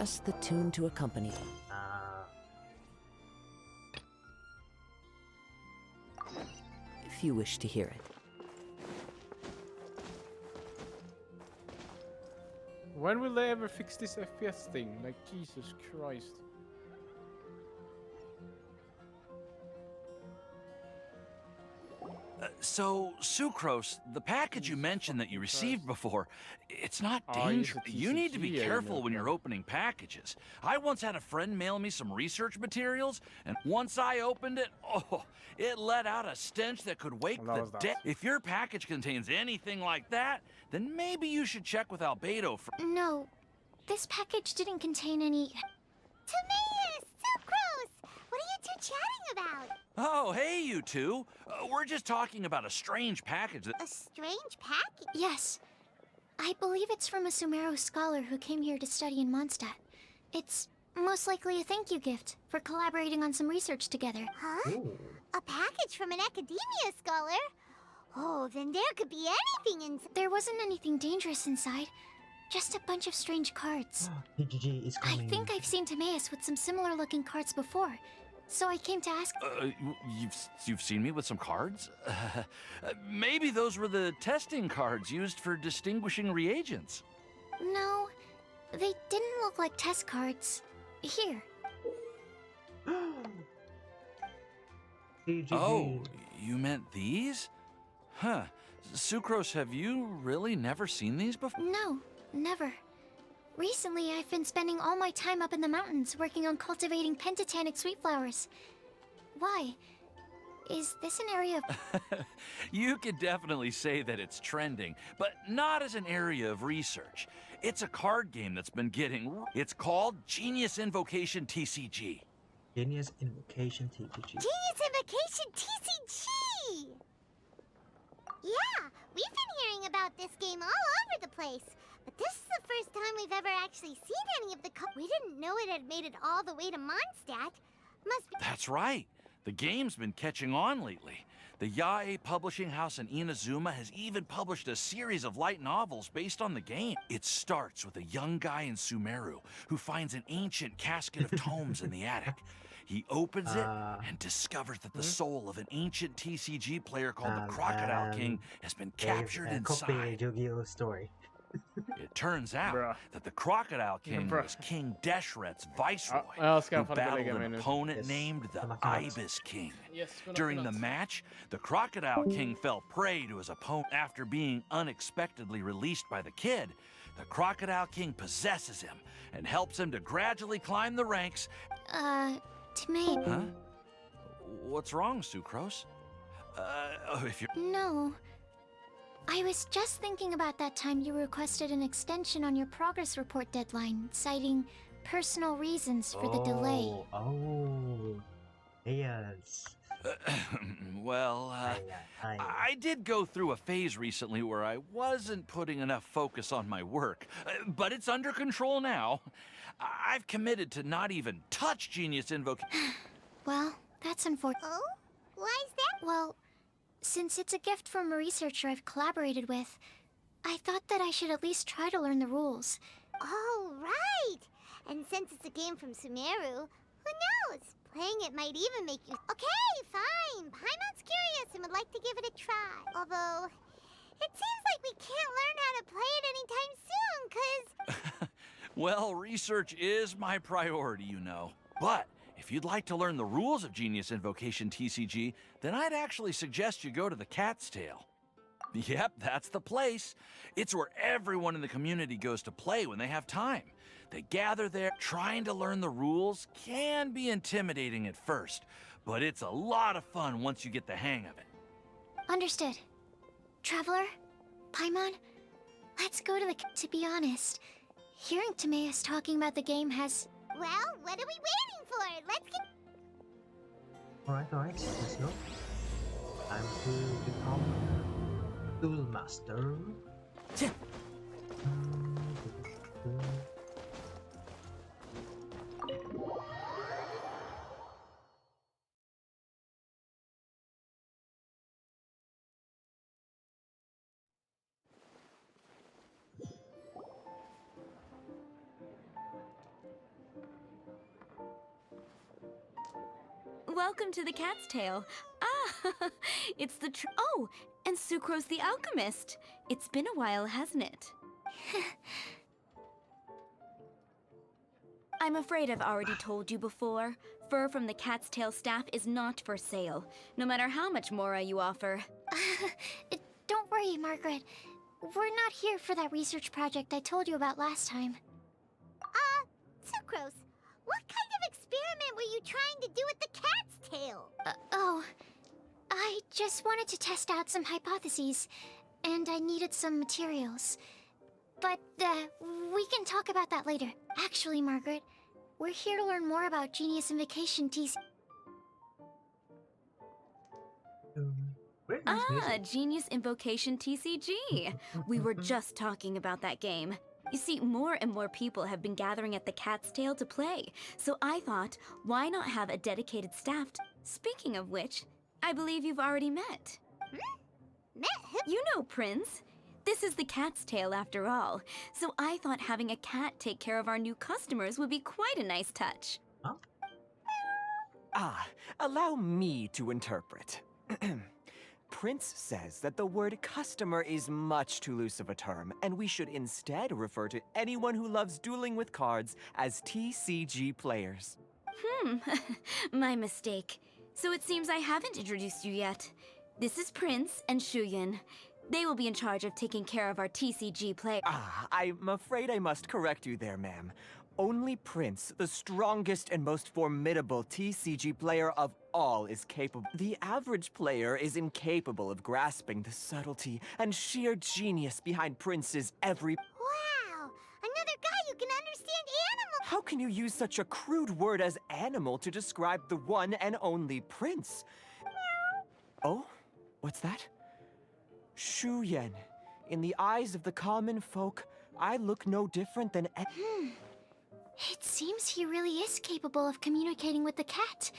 just the tune to accompany. If you wish to hear it. When will they ever fix this FPS thing? Like, Jesus Christ. So, Sucrose, the package you mentioned that you received before, it's not Oh, yes, dangerous. the You need to be TCG, I careful when remember. you're opening packages. I once had a friend mail me some research materials, and once I opened it, oh, it let out a stench that could wake Well, that the was that. dead. If your package contains anything like that, then maybe you should check with Albedo for... No, this package didn't contain any... Timaeus! Sucrose! What are you two chatting about? Oh, hey, you two. We're just talking about a strange package that... A strange package? Yes. I believe it's from a Sumeru scholar who came here to study in Mondstadt. It's most likely a thank you gift for collaborating on some research together. Huh? Ooh. A package from an academia scholar? Oh, then there could be anything in... There wasn't anything dangerous inside. Just a bunch of strange cards. TCG is I coming. think I've seen Timaeus with some similar looking cards before. So I came to ask... You've seen me with some cards? Maybe those were the testing cards used for distinguishing reagents. No, they didn't look like test cards. Here. TCG. Oh, you meant these? Huh. Sucrose, have you really never seen these before? No, never. Recently, I've been spending all my time up in the mountains working on cultivating pentatonic sweet flowers. Why? Is this an area of... You could definitely say that it's trending, but not as an area of research. It's a card game that's been getting... It's called Genius Invocation TCG. Genius Invocation TCG. Genius Invocation TCG! Yeah, we've been hearing about this game all over the place. But this is the first time we've ever actually seen any of the We didn't know it had made it all the way to Mondstadt. Must be... That's right. The game's been catching on lately. The Yae publishing house in Inazuma has even published a series of light novels based on the game. It starts with a young guy in Sumeru who finds an ancient casket of tomes in the attic. He opens it and discovers that the soul of an ancient TCG player called the Crocodile King has been captured inside. Yu-Gi-Oh story. It turns out Bruh. that the Crocodile King Bruh. was King Deshret's viceroy, jag ska who få det battled lägga mig an nu. opponent Yes. named the Godnatt. Ibis King. Yes, godnatt, During the godnatt. match, the Crocodile King fell prey to his opponent after being unexpectedly released by the kid. The Crocodile King possesses him and helps him to gradually climb the ranks. Timaeus... Huh? What's wrong, Sucrose? If you're... No. I was just thinking about that time you requested an extension on your progress report deadline, citing personal reasons for the delay. Oh. Yes. Well, I did go through a phase recently where I wasn't putting enough focus on my work, but it's under control now. I've committed to not even touch Genius Invocation. Well, that's unfortunate. Oh? Why is that? Well, since it's a gift from a researcher I've collaborated with, I thought that I should at least try to learn the rules. Oh, right! And since it's a game from Sumeru, who knows? Playing it might even make you... Okay, fine. Paimon's curious and would like to give it a try. Although, it seems like we can't learn how to play it anytime soon, 'cause... Well, research is my priority, you know. But if you'd like to learn the rules of Genius Invocation TCG, then I'd actually suggest you go to the Cat's Tail. Yep, that's the place. It's where everyone in the community goes to play when they have time. They gather there. Trying to learn the rules can be intimidating at first, but it's a lot of fun once you get the hang of it. Understood. Traveler? Paimon? Let's go to the... To be honest, hearing Timaeus talking about the game has... Well, what are we waiting for? Let's get... Alright, let's go. Time to become Duel Master. Welcome to the Cat's Tail. Ah, it's the oh, and Sucrose the Alchemist. It's been a while, hasn't it? I'm afraid I've already told you before. Fur from the Cat's Tail staff is not for sale, no matter how much Mora you offer. Don't worry, Margaret. We're not here for that research project I told you about last time. Sucrose, what kind of experiment were you trying to do with the cat's tail? I just wanted to test out some hypotheses, and I needed some materials. But, we can talk about that later. Actually, Margaret, we're here to learn more about Genius Invocation TCG. Where is this music? Genius Invocation TCG. We were just talking about that game. You see, more and more people have been gathering at the Cat's Tail to play, so I thought, why not have a dedicated staff? Speaking of which, I believe you've already met. Met who? You know, Prince. This is the Cat's Tail after all, so I thought having a cat take care of our new customers would be quite a nice touch. Allow me to interpret. Prince says that the word customer is much too loose of a term, and we should instead refer to anyone who loves dueling with cards as TCG players. My mistake. So it seems I haven't introduced you yet. This is Prince and Shuyan. They will be in charge of taking care of our TCG play. I'm afraid I must correct you there, ma'am. Only Prince, the strongest and most formidable TCG player of all, is capable. The average player is incapable of grasping the subtlety and sheer genius behind Prince's every... Wow! Another guy who can understand animals! How can you use such a crude word as animal to describe the one and only Prince? Oh? What's that? Shuyan. In the eyes of the common folk, I look no different than... It seems he really is capable of communicating with the cat.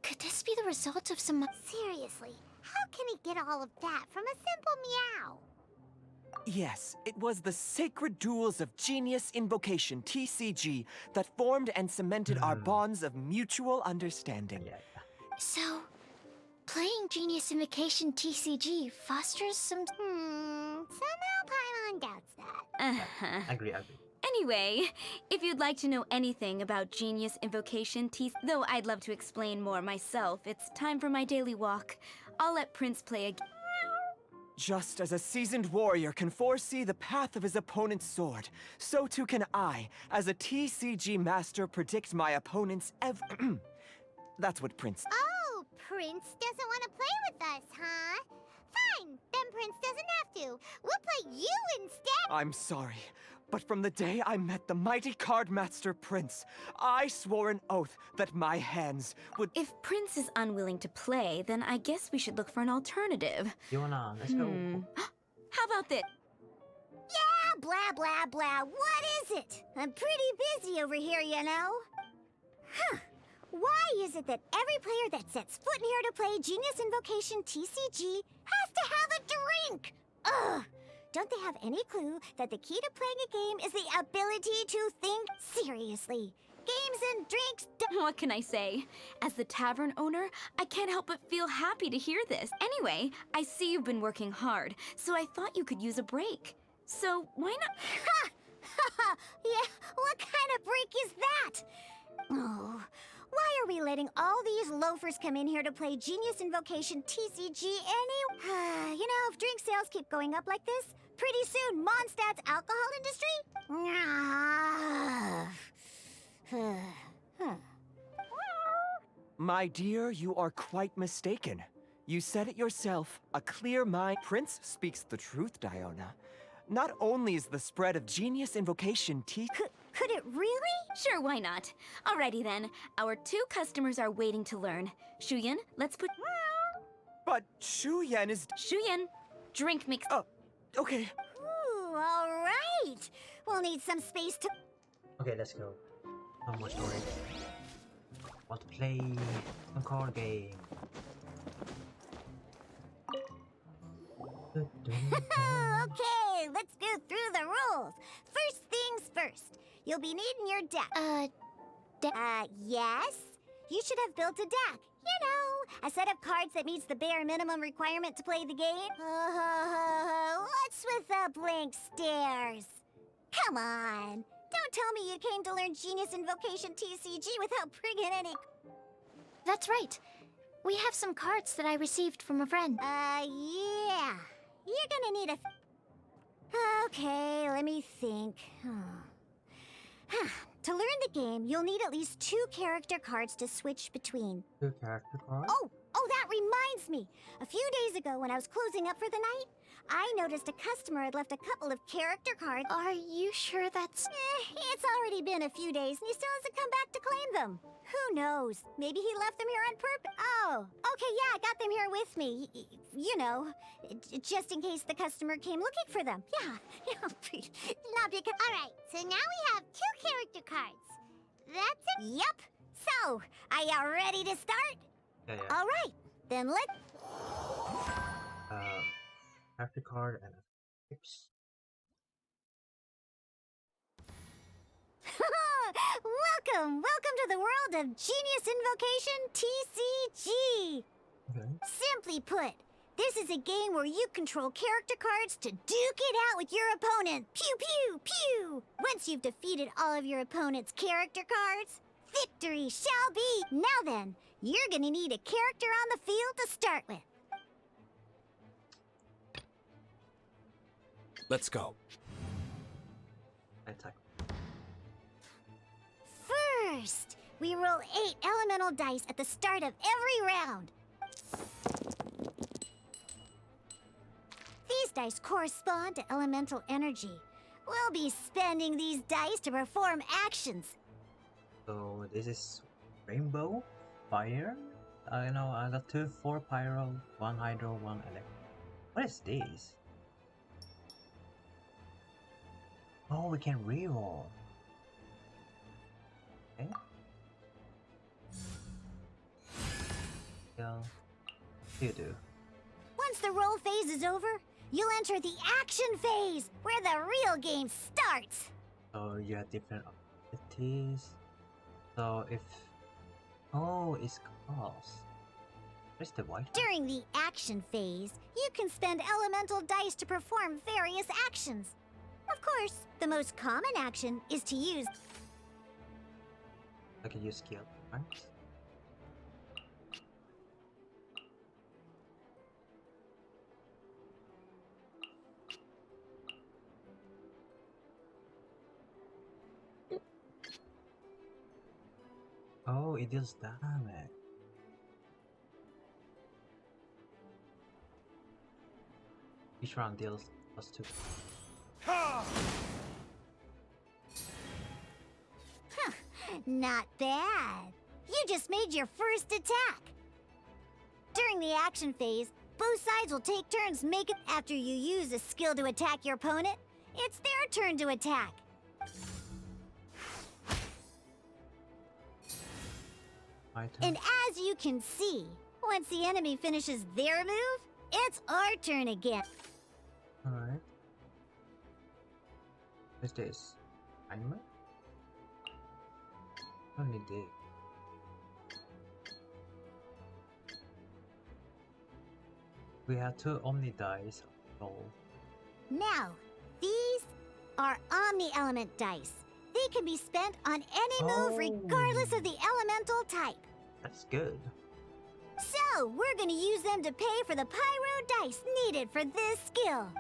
Could this be the result of some... Seriously, how can he get all of that from a simple meow? Yes, it was the sacred duels of Genius Invocation, TCG, that formed and cemented our bonds of mutual understanding. So, playing Genius Invocation TCG fosters some... Somehow Paimon doubts that. Agree. Anyway, if you'd like to know anything about Genius Invocation though I'd love to explain more myself, it's time for my daily walk. I'll let Prince play a... Just as a seasoned warrior can foresee the path of his opponent's sword, so too can I, as a TCG master, predict my opponent's That's what Prince... Oh, Prince doesn't want to play with us, huh? Fine, then Prince doesn't have to. We'll play you instead. I'm sorry, but from the day I met the mighty card master Prince, I swore an oath that my hands would... If Prince is unwilling to play, then I guess we should look for an alternative. Yona, let's go. How about this? Yeah, blah, blah, blah. What is it? I'm pretty busy over here, you know. Why is it that every player that sets foot in here to play Genius Invocation TCG has to have a drink? Ugh! Don't they have any clue that the key to playing a game is the ability to think? Seriously, games and drinks What can I say? As the tavern owner, I can't help but feel happy to hear this. Anyway, I see you've been working hard, so I thought you could use a break. So, why not? Yeah, what kind of break is that? Oh, why are we letting all these loafers come in here to play Genius Invocation TCG anyway? You know, if drink sales keep going up like this, pretty soon Mondstadt's alcohol industry... My dear, you are quite mistaken. You said it yourself, a clear mind. Prince speaks the truth, Diona. Not only is the spread of Genius Invocation Could it really? Sure, why not? Alrighty then. Our 2 customers are waiting to learn. Shuyan, let's put... But Shuyan is... Shuyan, drink mix... Okay. Ooh, all right. We'll need some space to... Okay, let's go. No more storage. Want to play some card game. Okay, let's go through the rules. First things first. You'll be needing your deck. Deck? Yes? You should have built a deck. You know, a set of cards that meets the bare minimum requirement to play the game. What's with the blank stares? Come on. Don't tell me you came to learn Genius Invocation TCG without bringing any... That's right. We have some cards that I received from a friend. Yeah. You're gonna need a... Okay, let me think. To learn the game, you'll need at least 2 character cards to switch between. 2 character cards? Oh, that reminds me. A few days ago, when I was closing up for the night, I noticed a customer had left a couple of character cards. Are you sure that's... It's already been a few days, and he still hasn't come back to claim them. Who knows? Maybe he left them here on purpose. Oh, okay, yeah, I got them here with me. You know, just in case the customer came looking for them. Yeah, not because... Alright, so now we have 2 character cards. That's it? Yep. So, are you ready to start? Yeah. All right, then let's... Character card and tips. Welcome to the world of Genius Invocation TCG. Okay. Simply put, this is a game where you control character cards to duke it out with your opponent. Pew, pew, pew! Once you've defeated all of your opponent's character cards, victory shall be. Now then, you're gonna need a character on the field to start with. Let's go. Attack. First, we roll 8 elemental dice at the start of every round. These dice correspond to elemental energy. We'll be spending these dice to perform actions. So this is rainbow, fire. I know I got 2, 4 pyro, 1 hydro, 1 electric. What is this? Oh, we can reroll. Okay. Yeah. You do. Once the roll phase is over, you'll enter the action phase, where the real game starts. So you have different abilities. So if... Oh, it's cost. Where's the white one? During the action phase, you can spend elemental dice to perform various actions. Of course, the most common action is to use... I can use skill points. Oh, it deals damage. Each round deals +2. Not bad. You just made your first attack. During the action phase, both sides will take turns making... After you use a skill to attack your opponent, it's their turn to attack. My turn. And as you can see, once the enemy finishes their move, it's our turn again. Alright. What's this? Timer? Only dig. We have 2 Omni dice. Roll. Now, these are Omni Element dice. They can be spent on any move regardless of the elemental type. That's good. So, we're gonna use them to pay for the pyro dice needed for this skill.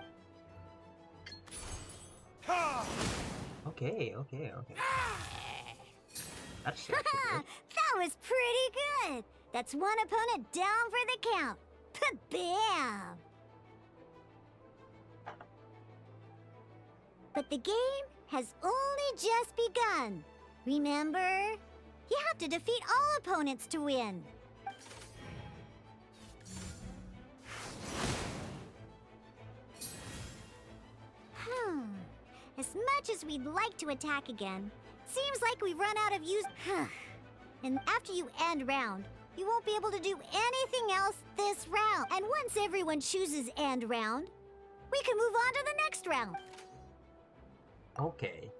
Okay. That's actually good. That was pretty good. That's one opponent down for the count. Bam! But the game has only just begun. Remember? You have to defeat all opponents to win. As much as we'd like to attack again, seems like we've run out of use. And after you end round, you won't be able to do anything else this round. And once everyone chooses end round, we can move on to the next round. Okay.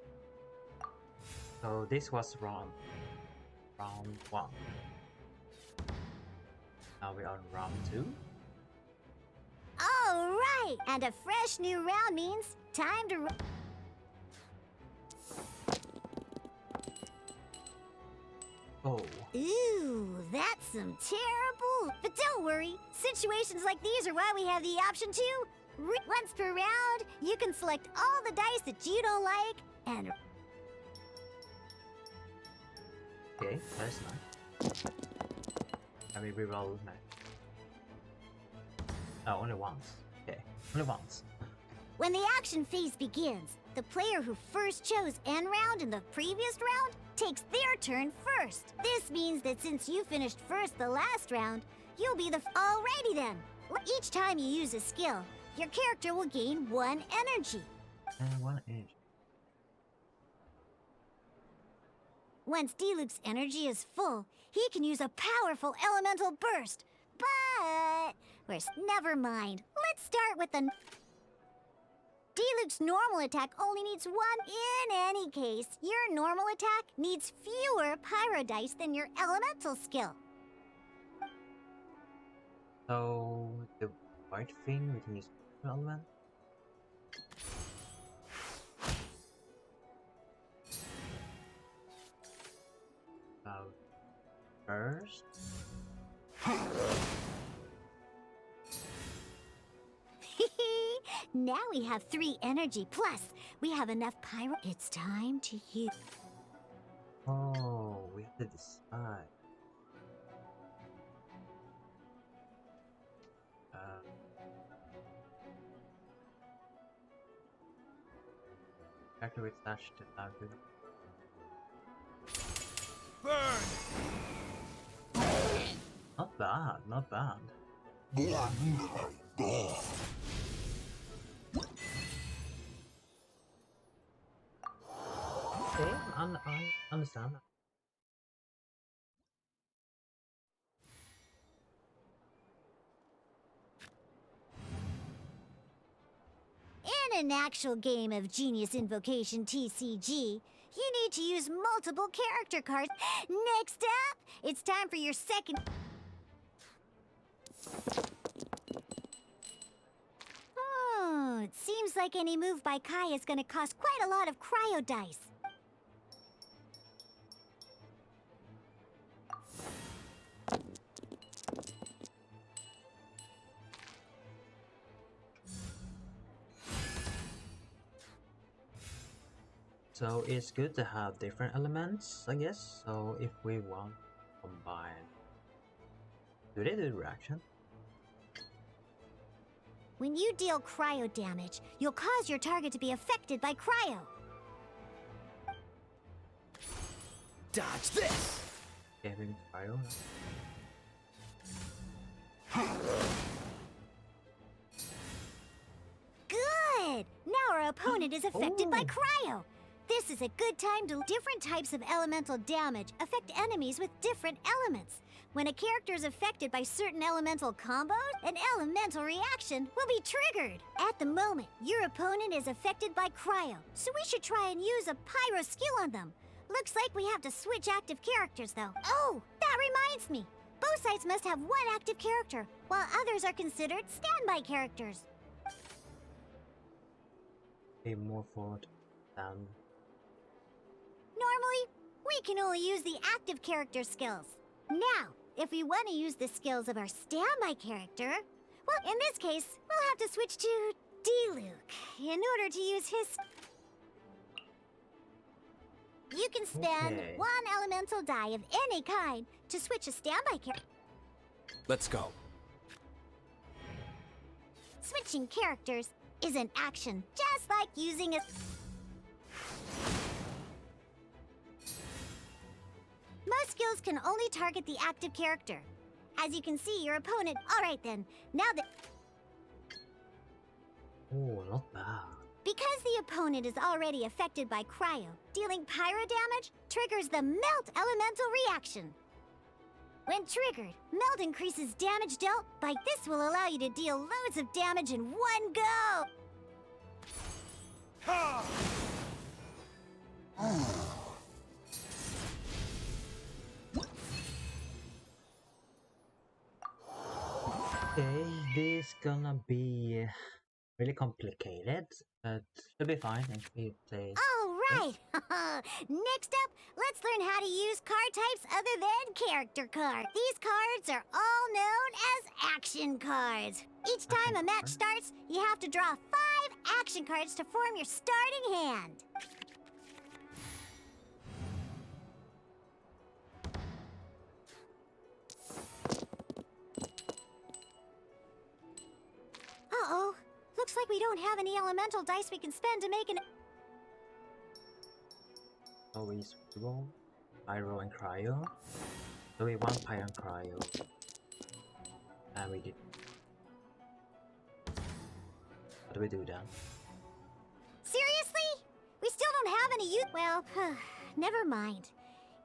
So this was round 1. Now we are on round 2. All right, and a fresh new round means time to. Oh, Ooh, that's some terrible. But don't worry, situations like these are why we have the option to. Once per round, you can select all the dice that you don't like and. okay, that's nice. Can we reroll now? Oh, only once. Okay, only once. When the action phase begins, the player who first chose end round in the previous round takes their turn first. This means that since you finished first the last round, you'll be the. Alrighty then. Each time you use a skill, your character will gain 1 energy. And 1 inch. Once Diluc's energy is full, he can use a powerful elemental burst. But never mind. Let's start with the. Diluc's normal attack only needs 1. In any case, your normal attack needs fewer pyro dice than your elemental skill. So the white thing we can use element. First. Now we have 3 energy, plus we have enough pyro. It's time to use. Oh, we have to decide. Activate dash to target. Burn! Not bad, not bad. Okay, I understand that. In an actual game of Genius Invocation TCG, you need to use multiple character cards. Next up, it's time for your second. Oh, it seems like any move by Kai is going to cost quite a lot of cryo dice. So it's good to have different elements, I guess. So if we want to combine, do they do reaction? When you deal cryo damage, you'll cause your target to be affected by cryo. Dodge this! Okay, we can cryo. Good! Now our opponent is affected by Ooh. cryo. This is a good time to. Different types of elemental damage affect enemies with different elements. When a character is affected by certain elemental combos, an elemental reaction will be triggered. At the moment, your opponent is affected by cryo, so we should try and use a pyro skill on them. Looks like we have to switch active characters, though. Oh, that reminds me. Both sides must have 1 active character, while others are considered standby characters. Be more forward than. Normally, we can only use the active character skills. Now, if we want to use the skills of our standby character, well, in this case, we'll have to switch to Diluc in order to use his. You can spend Okay. 1 elemental die of any kind to switch a standby character. Let's go. Switching characters is an action, just like using a. Most skills can only target the active character. As you can see, your opponent. Alright then, now that. Oh, not bad. Because the opponent is already affected by cryo, dealing pyro damage triggers the melt elemental reaction. When triggered, melt increases damage dealt by. This will allow you to deal loads of damage in one go. Okay, this gonna be really complicated, but should be fine if we play. Alright! Next up, let's learn how to use card types other than character cards. These cards are all known as action cards. Each time a match starts, you have to draw 5 action cards to form your starting hand. Uh-oh. Looks like we don't have any elemental dice we can spend to make an... Always roll, pyro and cryo. So we want pyro and cryo. And we did. What do we do then? Seriously? We still don't have any use... Well, never mind.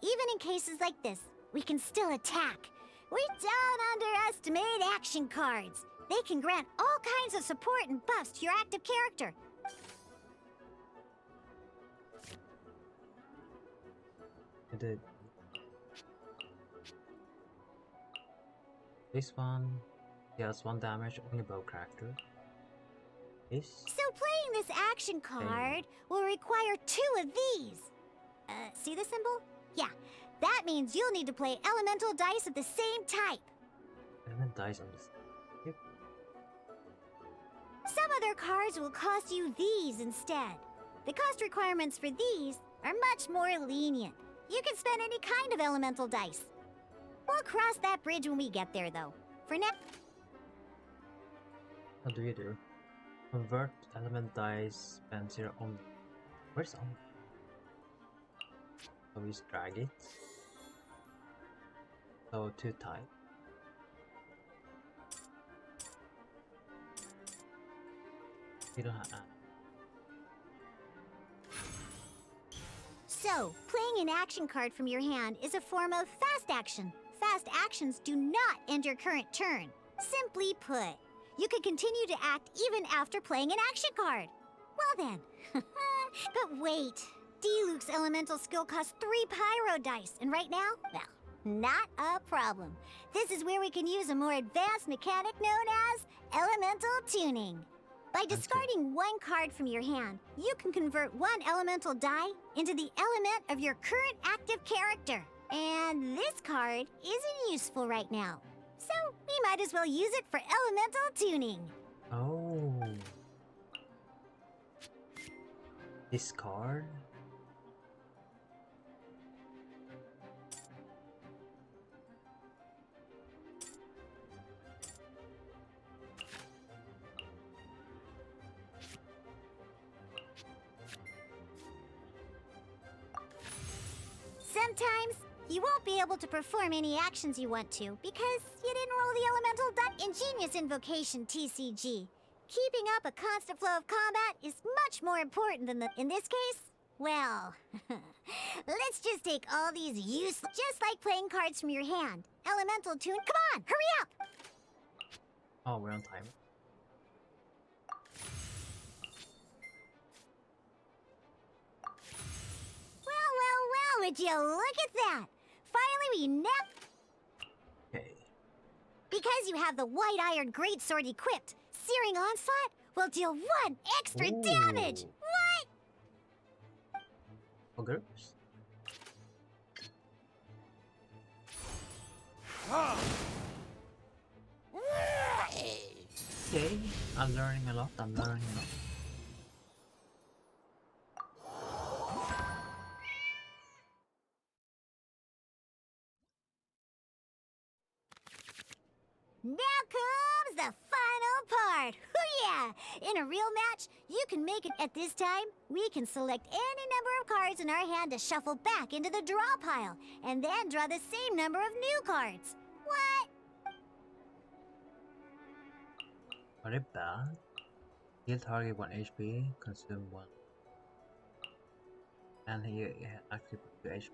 Even in cases like this, we can still attack. We don't underestimate action cards. They can grant all kinds of support and buffs to your active character. I did. This one deals 1 damage on the bow character. This So playing this action card will require 2 of these. See the symbol? Yeah, that means you'll need to play elemental dice of the same type. element dice on this. Yep. Some other cards will cost you these instead. The cost requirements for these are much more lenient. You can spend any kind of elemental dice. We'll cross that bridge when we get there, though. For now... What do you do? Convert element dice, spend 0 on. Where's on? So we just drag it. So 2 type. We don't have. So, playing an action card from your hand is a form of fast action. Fast actions do not end your current turn. Simply put, you can continue to act even after playing an action card. Well then. But wait. Diluc's elemental skill costs 3 pyro dice, and right now, well, not a problem. This is where we can use a more advanced mechanic known as elemental tuning. By discarding 1 card from your hand, you can convert 1 elemental die into the element of your current active character. And this card isn't useful right now. So we might as well use it for elemental tuning. Oh. Discard? Sometimes you won't be able to perform any actions you want to because you didn't roll the elemental die. Ingenious Invocation TCG. Keeping up a constant flow of combat is much more important than in this case, well, let's just take all these just like playing cards from your hand. Elemental tune, come on, hurry up! Oh, we're on time. Well, would you look at that? Finally we Okay. Because you have the White Iron Greatsword equipped, Searing Onslaught will deal 1 extra Ooh. damage! What? Ogres? Okay, I'm learning a lot, Now comes the final part! Hoo-yeah! In a real match, you can make it at this time. We can select any number of cards in our hand to shuffle back into the draw pile, and then draw the same number of new cards. What? Very bad. Heal target 1 HP, consume 1. And he actually put 2 HP.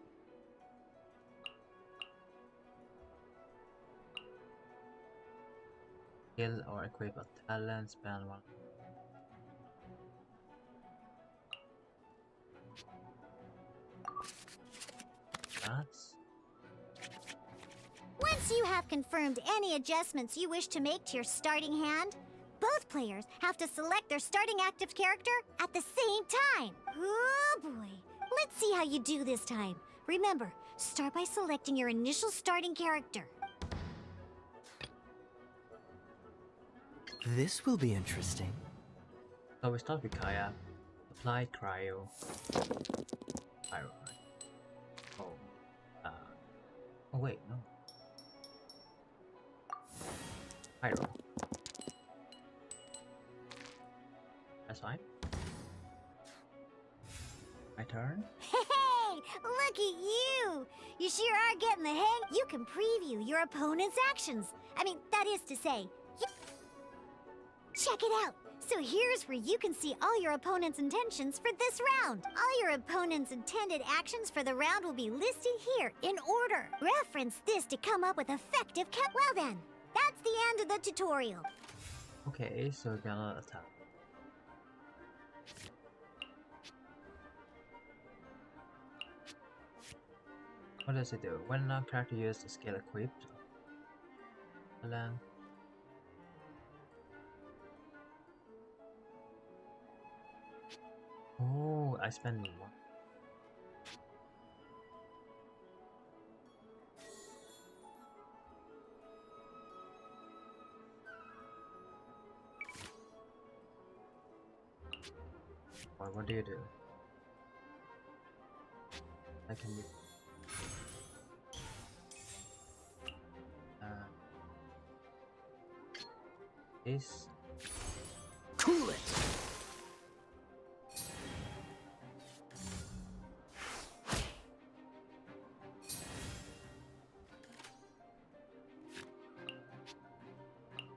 Kill or equip a talent, spend 1. Once you have confirmed any adjustments you wish to make to your starting hand, both players have to select their starting active character at the same time. Oh boy. Let's see how you do this time. Remember, start by selecting your initial starting character. This will be interesting. So we start with Kaya. Apply cryo. Cryo. Oh. Oh wait, no. Pyro. That's fine. My turn. Hey, look at you! You sure are getting the hang. You can preview your opponent's actions. I mean, that is to say, check it out. So here's where you can see all your opponent's intentions for this round. All your opponent's intended actions for the round will be listed here in order. Reference this to come up with effective Well then, that's the end of the tutorial. Okay, so we're gonna attack. What does it do? When a character uses a skill equipped, and then oh, I spend one. What do you do? I can do. This. Cool it!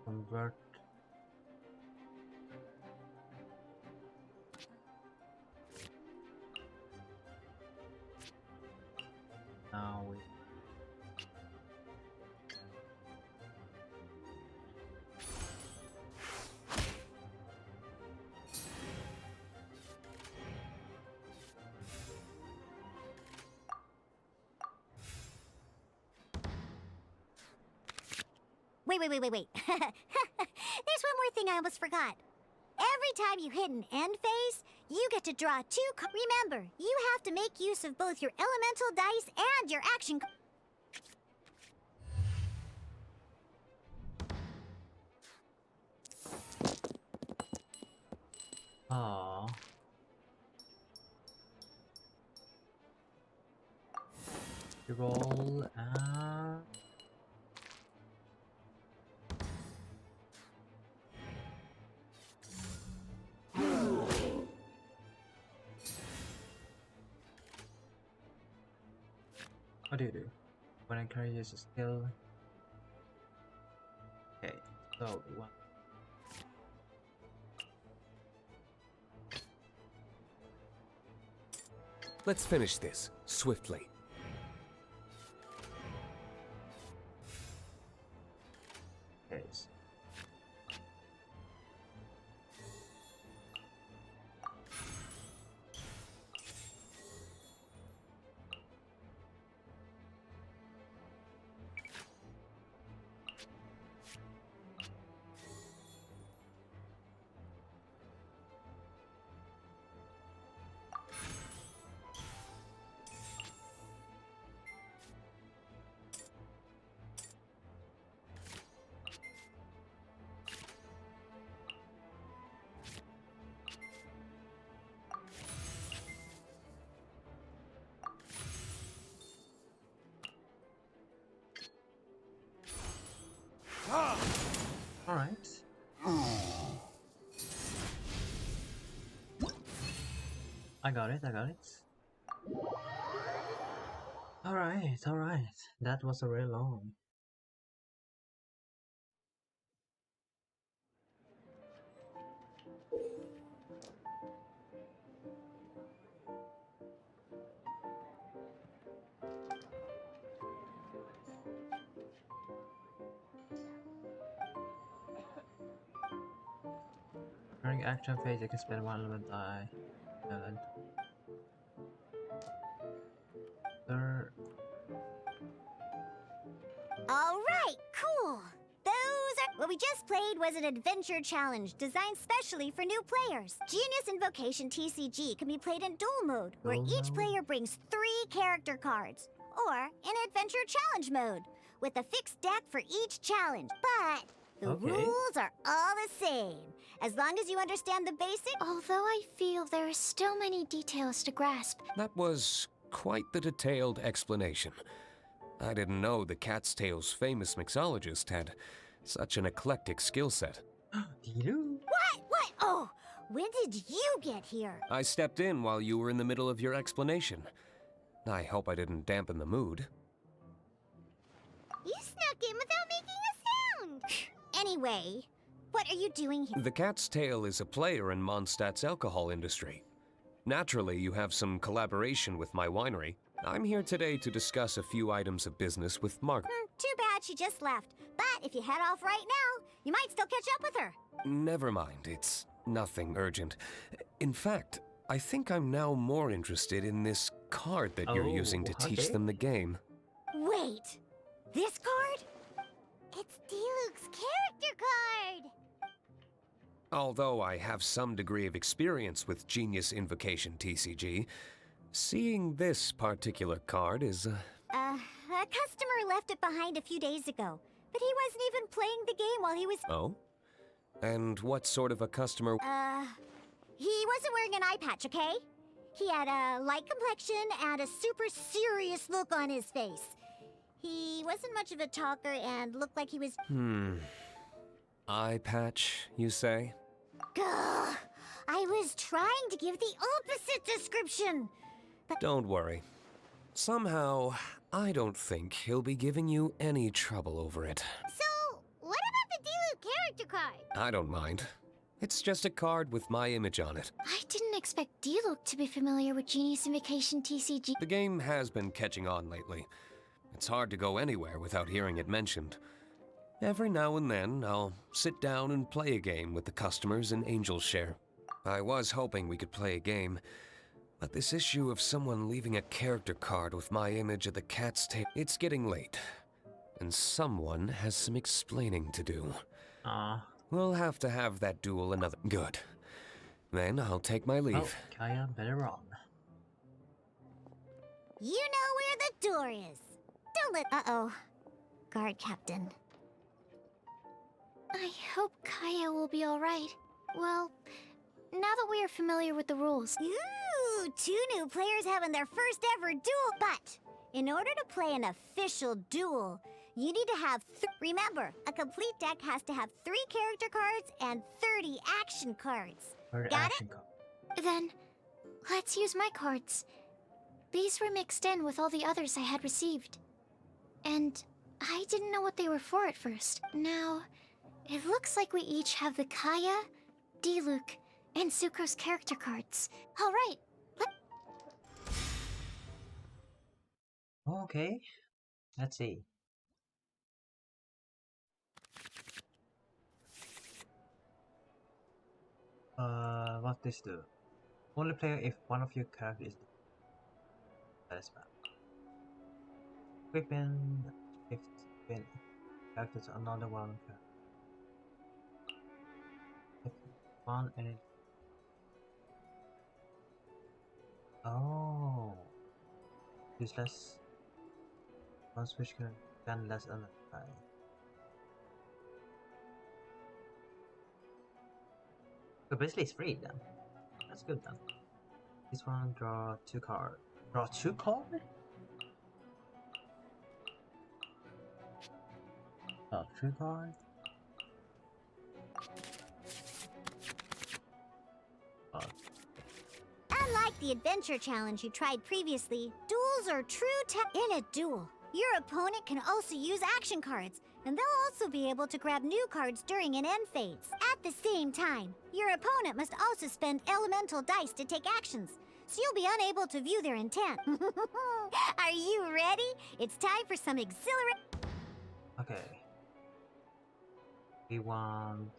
Convert. Now we. Wait. There's one more thing I almost forgot. Every time you hit an end phase, you get to draw 2 Remember, you have to make use of both your elemental dice and your action. Aww. You roll and. What do you do? When I carry use a skill. Okay, so one. Let's finish this swiftly. Okay. Alright. I got it. Alright. That was a real long. During action phase, you can spend 1 element die. Element. All right, cool. What we just played was an adventure challenge designed specially for new players. Genius Invocation TCG can be played in duel mode, where each player brings 3 character cards, or in adventure challenge mode, with a fixed deck for each challenge. But the rules are all the same, as long as you understand the basics. Although I feel there are still many details to grasp. That was quite the detailed explanation. I didn't know the Cat's Tail's famous mixologist had such an eclectic skill set. What? Oh, when did you get here? I stepped in while you were in the middle of your explanation. I hope I didn't dampen the mood. You snuck in without making a sound. Anyway, what are you doing here? The Cat's Tail is a player in Mondstadt's alcohol industry. Naturally, you have some collaboration with my winery. I'm here today to discuss a few items of business with Margaret. Too bad she just left. But if you head off right now, you might still catch up with her. Never mind, it's nothing urgent. In fact, I think I'm now more interested in this card that you're using to teach them the game. Wait, this card? It's Diluc's character card! Although I have some degree of experience with Genius Invocation TCG, seeing this particular card is A customer left it behind a few days ago, but he wasn't even playing the game while he was... Oh? And what sort of a customer? He wasn't wearing an eye patch, okay? He had a light complexion and a super serious look on his face. He wasn't much of a talker and looked like he was... Eye patch, you say? Gah! I was trying to give the opposite description. But Don't worry. Somehow, I don't think he'll be giving you any trouble over it. so, what about the Diluc character card? I don't mind. It's just a card with my image on it. I didn't expect Diluc to be familiar with Genius Invocation TCG. The game has been catching on lately. It's hard to go anywhere without hearing it mentioned. Every now and then, I'll sit down and play a game with the customers in Angel's Share. I was hoping we could play a game, but this issue of someone leaving a character card with my image of the Cat's Tail, it's getting late, and someone has some explaining to do. We'll have to have that duel another... Good. Then I'll take my leave. Oh, Kaya, better run. You know where the door is. Don't let... Uh-oh. Guard captain. I hope Kaya will be alright. Well, now that we are familiar with the rules. Ooh, 2 new players having their first ever duel. But in order to play an official duel, you need to have... Remember, a complete deck has to have 3 character cards and 30 action cards. Got it? Then, let's use my cards. These were mixed in with all the others I had received. And I didn't know what they were for at first. Now, it looks like we each have the Kaya, Diluc, and Sucro's character cards. Alright, Okay, let's see. What this do? Only player if one of your characters is... That is bad. Equipment, if characters another one character. If one and it... Oh, useless. One switch can less than a time. So basically it's free then. That's good then. This one, draw 2 cards. Draw 2 cards? Draw 2 cards. Unlike the adventure challenge you tried previously, duels are true in a duel. Your opponent can also use action cards, and they'll also be able to grab new cards during an end phase. At the same time, your opponent must also spend elemental dice to take actions, so you'll be unable to view their intent. Are you ready? It's time for some exhilarating... Okay. We want...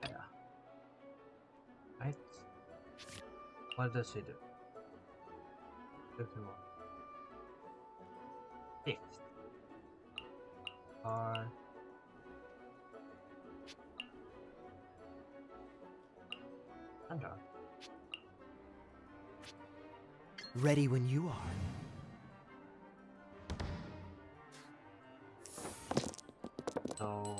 Yeah. Right? What does she do? 51. fifth. Or Sandra. Ready when you are. So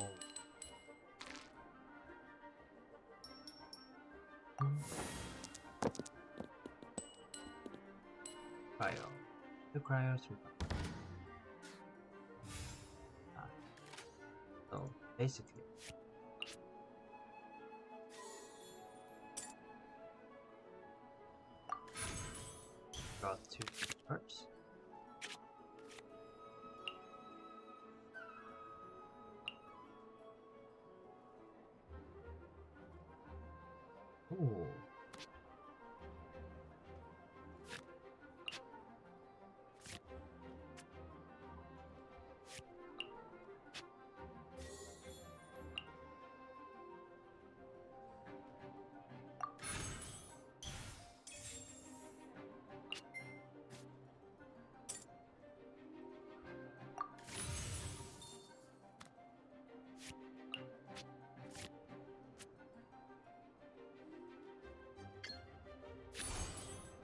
cryo. Two cryos, two cryos. So basically got two cards. Ooh.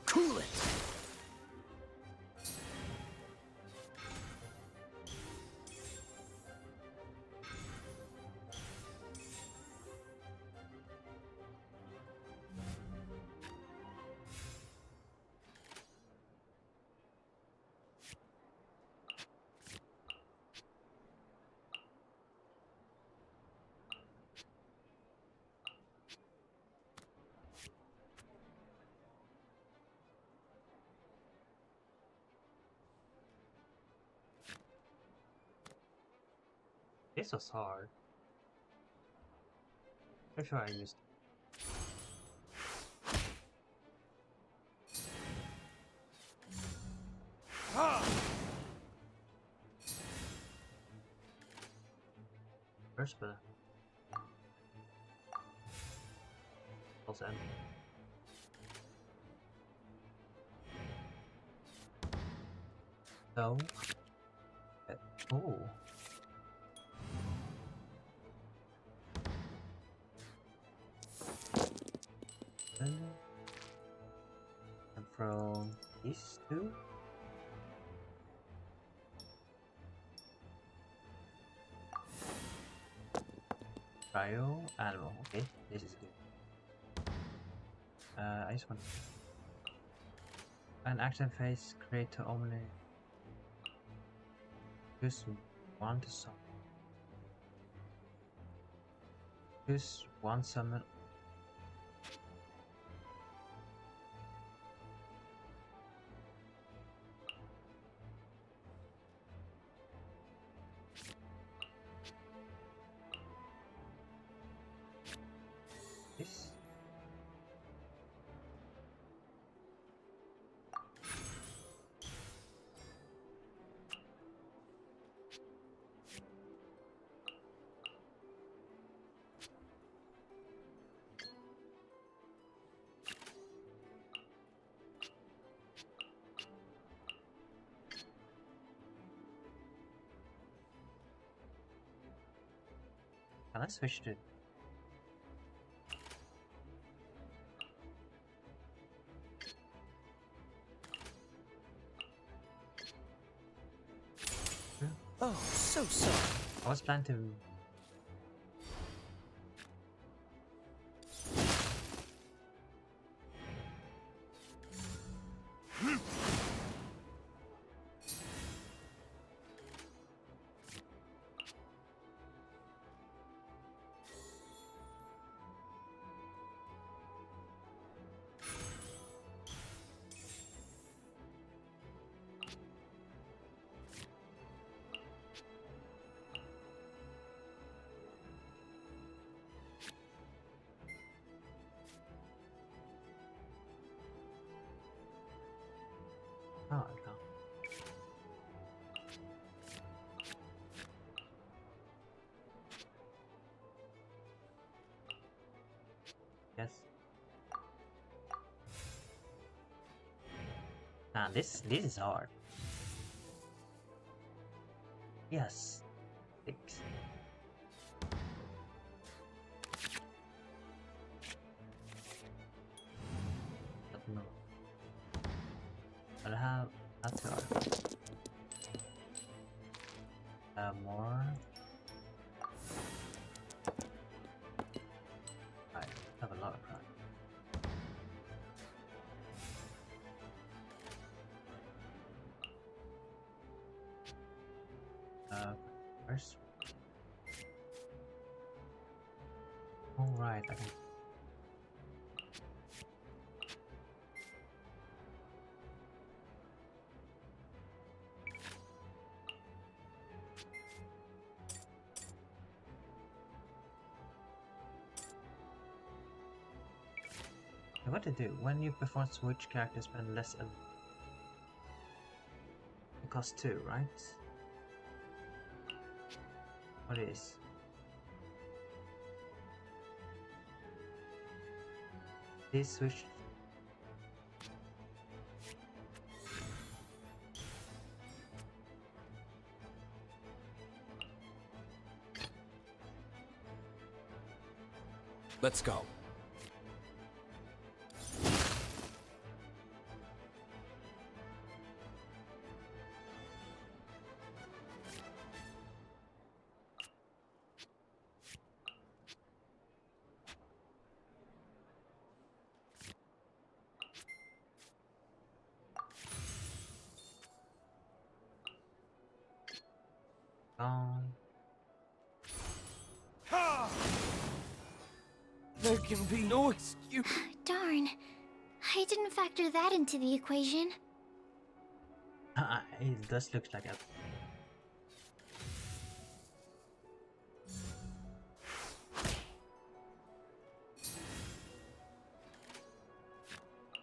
Cool it! This was hard. Pretty sure I used first, but also empty. So, oh. And from these two. Cryo animal. Okay, this is good. I just want an action phase create to only choose one to summon. Choose one summon. This. Can I switch to Oh, so sorry. I was planning to oh, I can't. Yes. Nah, this is hard. Yes. 6. But no. I'll have more. I have a lot of crap. First. Alright, I can. What to do? When you perform switch, characters spend less of it costs 2, right? What is? This switch. Let's go. There can be no excuse. Darn. I didn't factor that into the equation. It does look like a.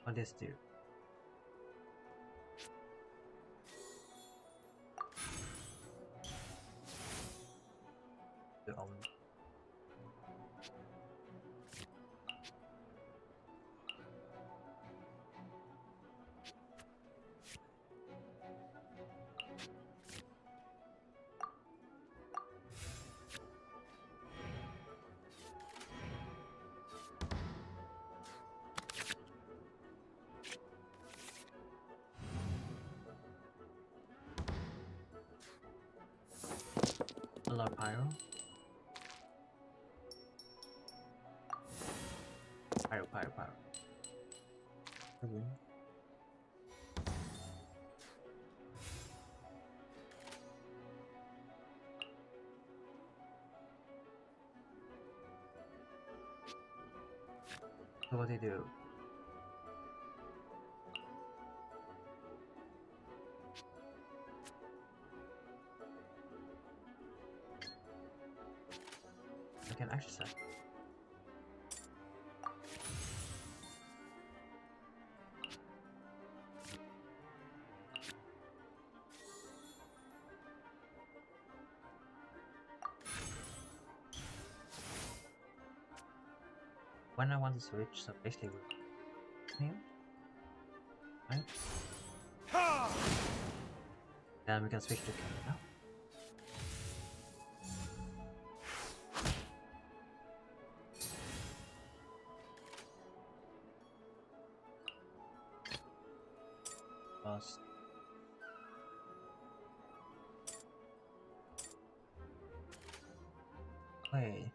What does this do? The a lot of pyro. Pyro. Okay. So what do you do? I can exercise. When I want to switch, so basically with him, right? Then we can switch to camera. Lost. Wait.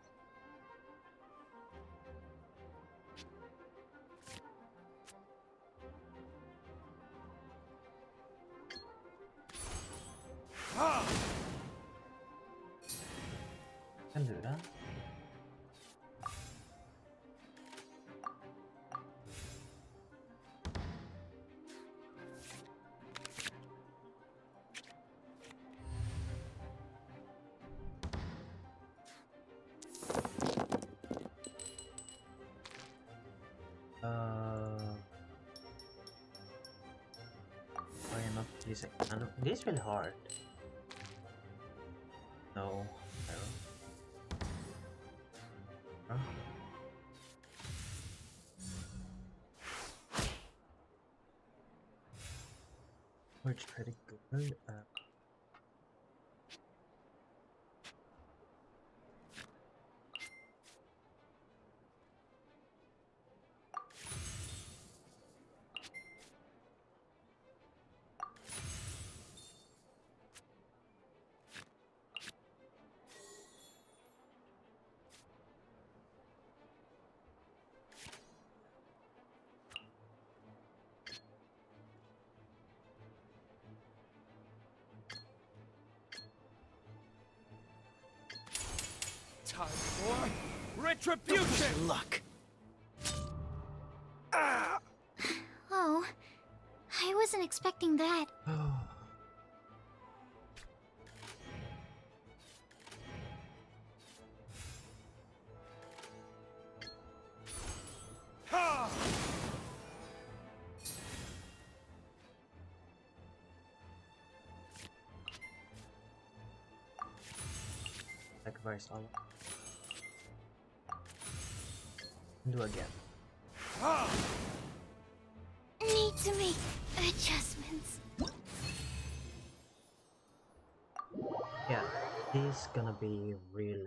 Can do that. Why not this? And this is really hard. No. No. Which pretty good. Time for retribution! Luck. Oh, I wasn't expecting that. Sacrifice all. Do again. Need to make adjustments. Yeah, this is gonna be real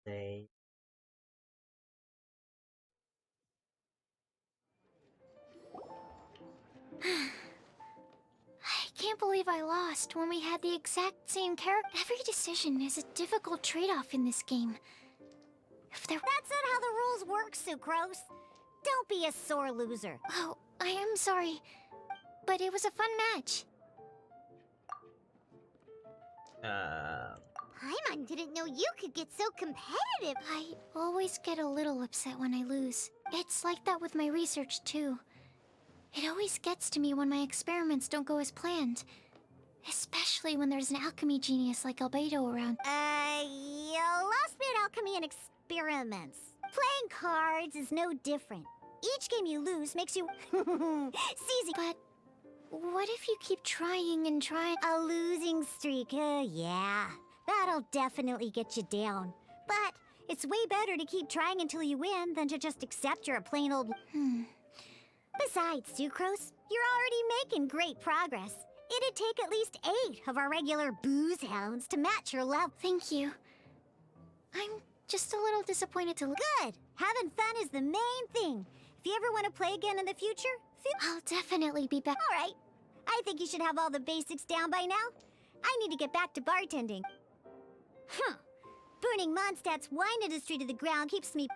day. I can't believe I lost when we had the exact same character. Every decision is a difficult trade-off in this game. If there... That's not how the rules work, Sucrose. Don't be a sore loser. Oh, I am sorry. But it was a fun match. Paimon didn't know you could get so competitive. I always get a little upset when I lose. It's like that with my research, too. It always gets to me when my experiments don't go as planned. Especially when there's an alchemy genius like Albedo around. You lost me at alchemy and experiments. Playing cards is no different. Each game you lose makes you... Seizing. But what if you keep trying and trying? A losing streak, yeah. That'll definitely get you down. But it's way better to keep trying until you win than to just accept you're a plain old... Besides, Sucrose, you're already making great progress. It'd take at least 8 of our regular booze hounds to match your level. Thank you. I'm just a little disappointed to... Good! Having fun is the main thing. If you ever want to play again in the future, I'll definitely be back. All right. I think you should have all the basics down by now. I need to get back to bartending. Huh. Burning Mondstadt's wine industry to the ground keeps me...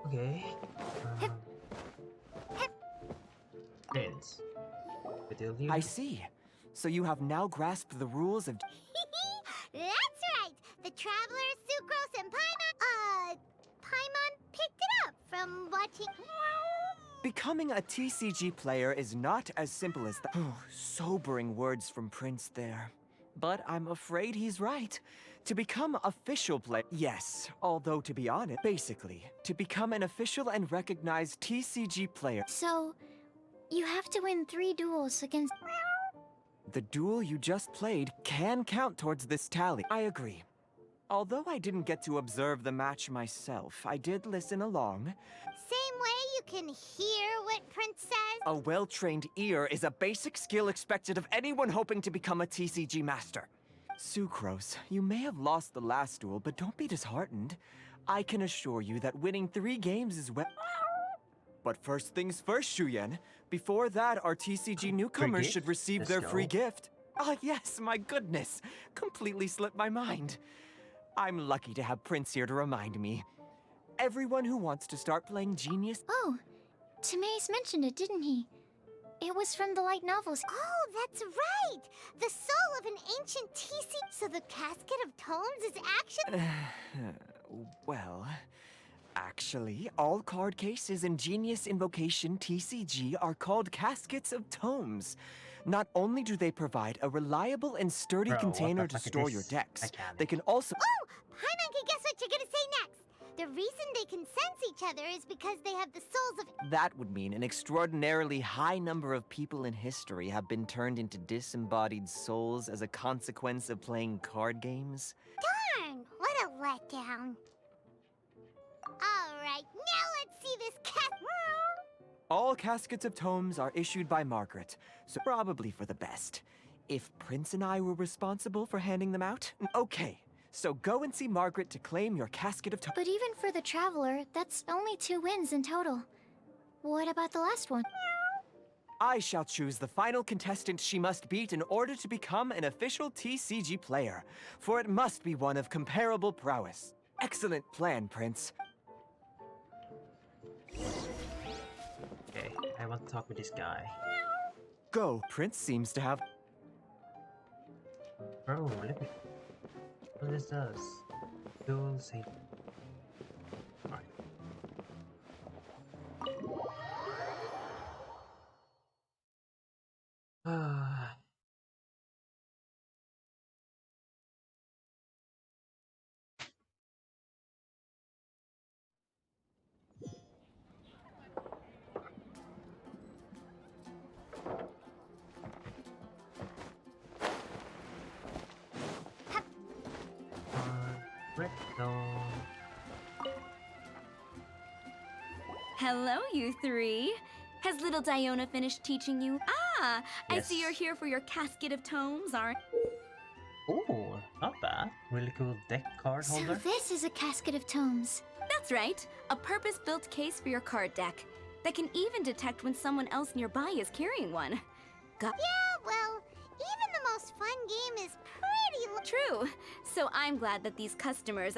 Okay. Prince. Betelgeuse? I see. So you have now grasped the rules of... That's right! The Traveler, Sucrose, and Paimon... Paimon picked it up from watching... Becoming a TCG player is not as simple as that. Sobering words from Prince there. But I'm afraid he's right. To become official player... Yes, although to be honest, basically, to become an official and recognized TCG player... So, you have to win 3 duels against... The duel you just played can count towards this tally. I agree. Although I didn't get to observe the match myself, I did listen along. Same way you can hear what Prince says. A well-trained ear is a basic skill expected of anyone hoping to become a TCG master. Sucrose, you may have lost the last duel, but don't be disheartened. I can assure you that winning 3 games is well... But first things first, Shuyen. Before that, our TCG newcomers should receive Let's their go. free gift. Ah, yes, my goodness. Completely slipped my mind. I'm lucky to have Prince here to remind me. Everyone who wants to start playing Genius... Oh, Timaeus mentioned it, didn't he? It was from the light novels. Oh, that's right! The soul of an ancient TC... So the Casket of Tomes is actually... Well... Actually, all card cases in Genius Invocation TCG are called Caskets of Tomes. Not only do they provide a reliable and sturdy Bro, what container the to fuck is store your this decks, mechanic? they can also... Oh! Paimon can guess what you're gonna say next! The reason they can sense each other is because they have the souls of... That would mean an extraordinarily high number of people in history have been turned into disembodied souls as a consequence of playing card games. Darn! What a letdown. Alright, now let's see this cat... All Caskets of Tomes are issued by Margaret, so probably for the best. If Prince and I were responsible for handing them out, okay. So go and see Margaret to claim your Casket of Tomes. But even for the Traveler, that's only 2 wins in total. What about the last one? I shall choose the final contestant she must beat in order to become an official TCG player, for it must be one of comparable prowess. Excellent plan, Prince. Okay, I want to talk with this guy. Go. Prince seems to have... Bro, let me. What this does? Dual save. Alright. Ah. Hello, you three. Has little Diona finished teaching you? Ah, I see you're Yes. here for your casket of tomes, aren't? Ooh, not bad. Really cool deck card So holder. this is a casket of tomes. That's right. A purpose-built case for your card deck that can even detect when someone else nearby is carrying one. Got Yeah, well, even the most fun game is pretty True. So I'm glad that these customers,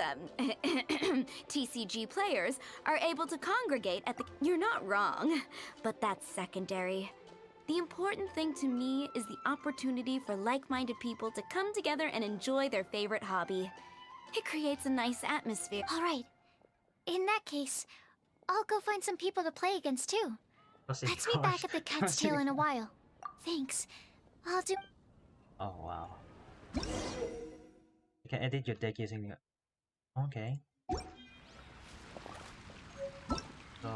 TCG players, are able to congregate at the... You're not wrong, but that's secondary. The important thing to me is the opportunity for like-minded people to come together and enjoy their favorite hobby. It creates a nice atmosphere. All right. In that case, I'll go find some people to play against too. Let's meet back at the Cat's Tail in a while. Thanks. I'll do... Oh wow. You can edit your deck using the... Okay. So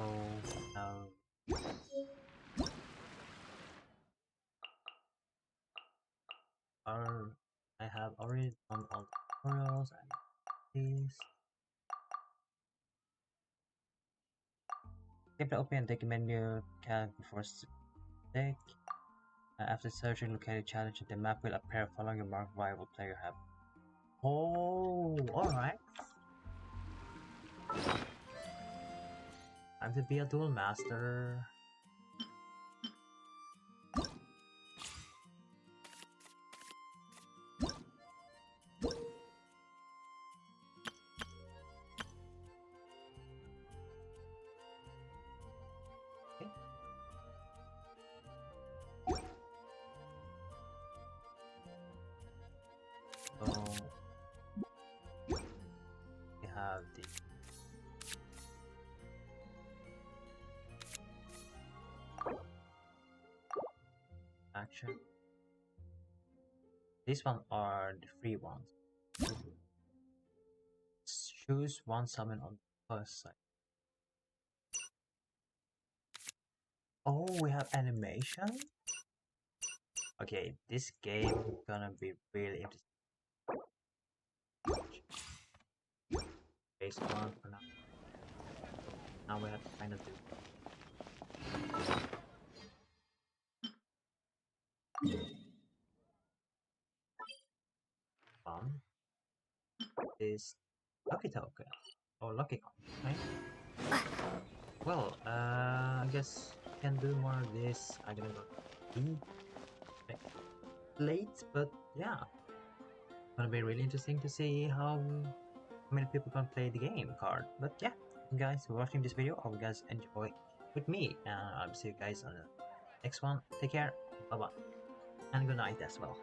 I have already done all the tutorials and these. Skip the open deck menu can before deck. After searching locate challenge, the map will appear following your marked rival player have. Oh, alright. Time to be a duel master. So we have the action. These ones are the free ones. Choose one summon on the first side. Oh, we have animation? Okay, this game gonna be really interesting. Base one for now. Now we have to kind of do. Is lucky token or lucky coin, right? Well, I guess we can do more of this. I'm gonna go late, but yeah, gonna be really interesting to see how many people can play the game card. But yeah, guys, for watching this video. I hope you guys enjoy with me. I'll see you guys on the next one. Take care, bye bye, and good night as well.